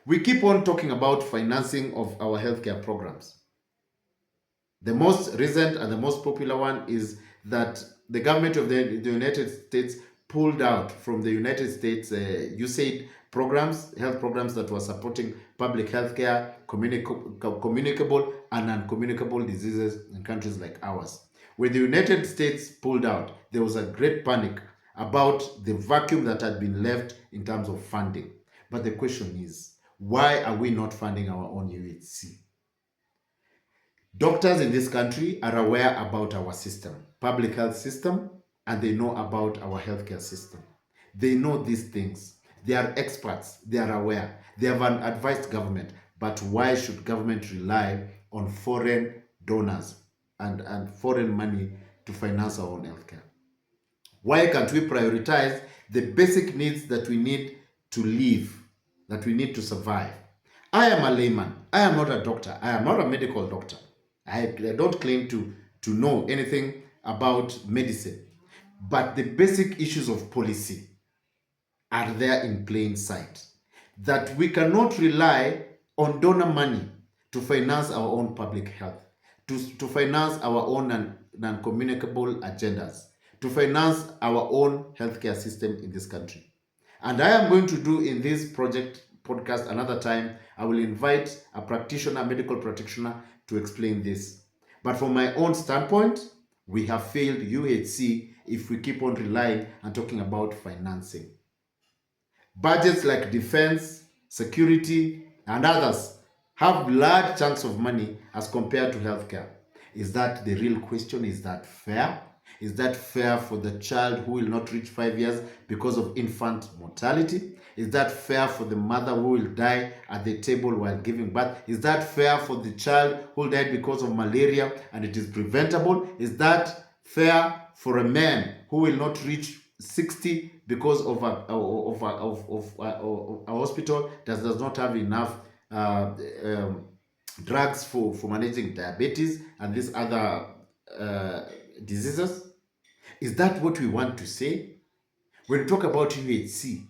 We keep on talking about financing of our healthcare programs. The most recent and the most popular one is that the government of the United States pulled out from the United States USAID programs, health programs that were supporting public healthcare, communicable and uncommunicable diseases in countries like ours. When the United States pulled out, there was a great panic about the vacuum that had been left in terms of funding. But the question is, why are we not funding our own UHC? Doctors in this country are aware about our system, public health system, and they know about our healthcare system. They know these things. They are experts. They are aware. They have advised government. But why should government rely on foreign donors and foreign money to finance our own healthcare? Why can't we prioritize the basic needs that we need to live, that we need to survive? I am a layman. I am not a doctor. I am not a medical doctor. I don't claim to know anything about medicine. But the basic issues of policy are there in plain sight. That we cannot rely on donor money to finance our own public health, to finance our own non-communicable agendas, to finance our own healthcare system in this country. And I am going to do in this project podcast another time. I will invite a practitioner, medical practitioner, to explain this. But from my own standpoint, we have failed UHC if we keep on relying and talking about financing. Budgets like defense, security, and others have large chunks of money as compared to healthcare. Is that the real question? Is that fair? Is that fair for the child who will not reach 5 years because of infant mortality? Is that fair for the mother who will die at the table while giving birth? Is that fair for the child who died because of malaria and it is preventable? Is that fair for a man who will not reach 60 because of a hospital that does not have enough drugs for managing diabetes and these other diseases? Is that what we want to say? When we talk about UHC,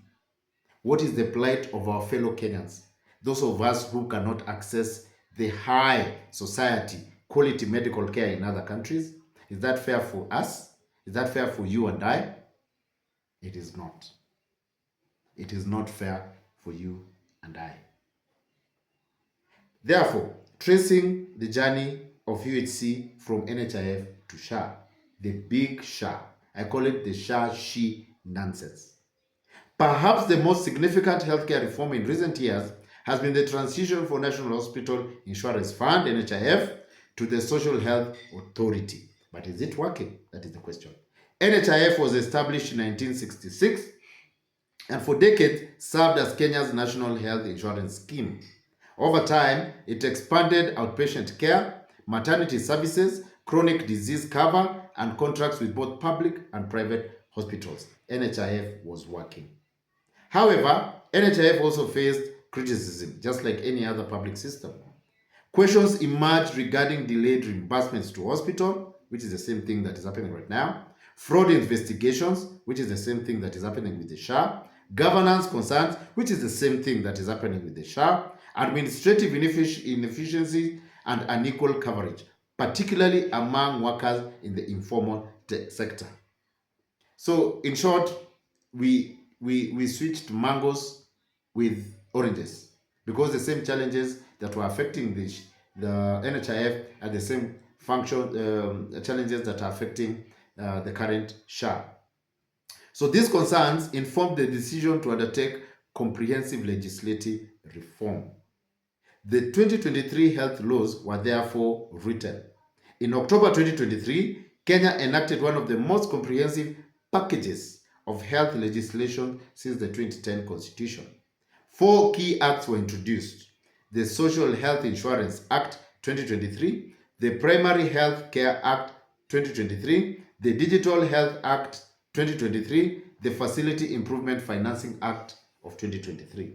what is the plight of our fellow Kenyans? Those of us who cannot access the high society quality medical care in other countries? Is that fair for us? Is that fair for you and I? It is not. It is not fair for you and I. Therefore, tracing the journey of UHC from NHIF to SHI, the big SHI, I call it the SHI nonsense. Perhaps the most significant healthcare reform in recent years has been the transition from National Hospital Insurance Fund, NHIF, to the Social Health Authority. But is it working? That is the question. NHIF was established in 1966 and for decades served as Kenya's national health insurance scheme. Over time, it expanded outpatient care, maternity services, chronic disease cover, and contracts with both public and private hospitals. NHIF was working. However, NHIF also faced criticism, just like any other public system. Questions emerged regarding delayed reimbursements to hospital, which is the same thing that is happening right now, fraud investigations, which is the same thing that is happening with the SHA, governance concerns, which is the same thing that is happening with the SHA, administrative inefficiency, and unequal coverage, particularly among workers in the informal sector. So, in short, we switched mangoes with oranges because the same challenges that were affecting the NHIF are the same challenges that are affecting the current SHA. So these concerns informed the decision to undertake comprehensive legislative reform. The 2023 health laws were therefore written. In October 2023, Kenya enacted one of the most comprehensive packages of health legislation since the 2010 Constitution. 4 key acts were introduced: the Social Health Insurance Act 2023, the Primary Health Care Act 2023, the Digital Health Act 2023, the Facility Improvement Financing Act of 2023.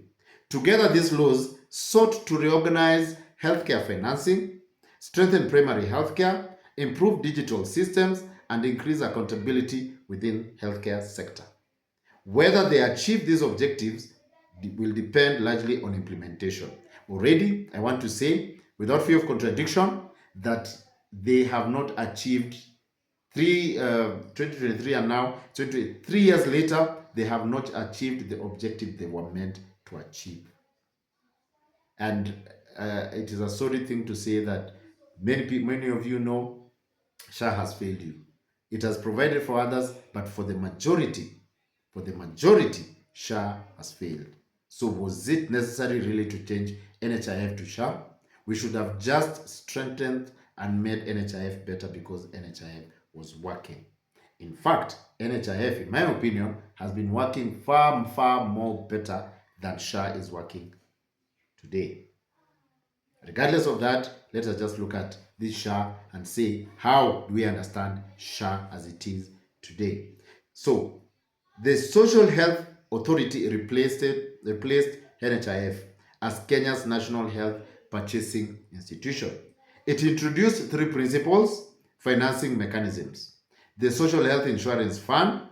Together, these laws sought to reorganize healthcare financing, strengthen primary healthcare, improve digital systems, and increase accountability within healthcare sector. Whether they achieve these objectives will depend largely on implementation. Already, I want to say, without fear of contradiction, that they have not achieved 2023 and now 3 years later, they have not achieved the objective they were meant to achieve. And it is a sorry thing to say that many of you know SHA has failed you. It has provided for others, but for the majority, SHA has failed. So was it necessary really to change NHIF to SHA? We should have just strengthened and made NHIF better because NHIF was working. In fact, NHIF, in my opinion, has been working far, far more better than SHA is working today. Regardless of that, let us just look at this SHA and say, how do we understand SHA as it is today? So, the Social Health Authority replaced NHIF as Kenya's national health purchasing institution. It introduced 3 principles financing mechanisms: the Social Health Insurance Fund,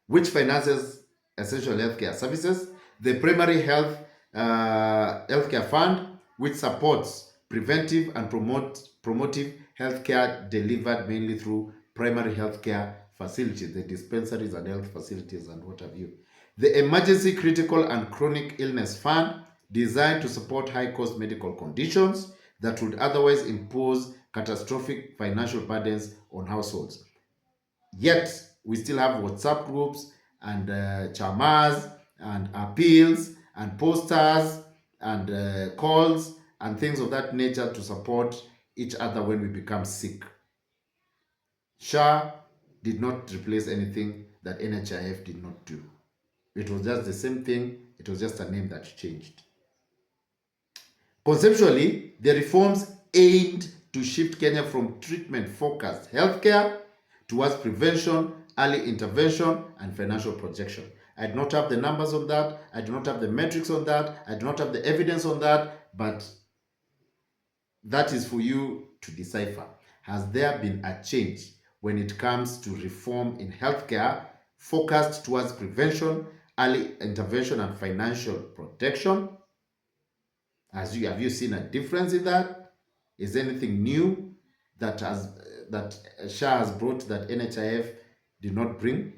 which finances essential healthcare services; the Primary Healthcare Fund, which supports preventive and promotive healthcare delivered mainly through primary healthcare facilities, the dispensaries and health facilities and what have you; the Emergency Critical and Chronic Illness Fund, designed to support high-cost medical conditions that would otherwise impose catastrophic financial burdens on households. Yet, we still have WhatsApp groups and chamas and appeals and posters and calls and things of that nature to support each other when we become sick. SHA did not replace anything that NHIF did not do. It was just the same thing, it was just a name that changed. Conceptually, the reforms aimed to shift Kenya from treatment-focused healthcare towards prevention, early intervention, and financial projection. I do not have the numbers on that. I do not have the metrics on that. I do not have the evidence on that. But that is for you to decipher. Has there been a change when it comes to reform in healthcare focused towards prevention, early intervention, and financial protection? Have you seen a difference in that? Is there anything new that SHA has brought that NHIF did not bring?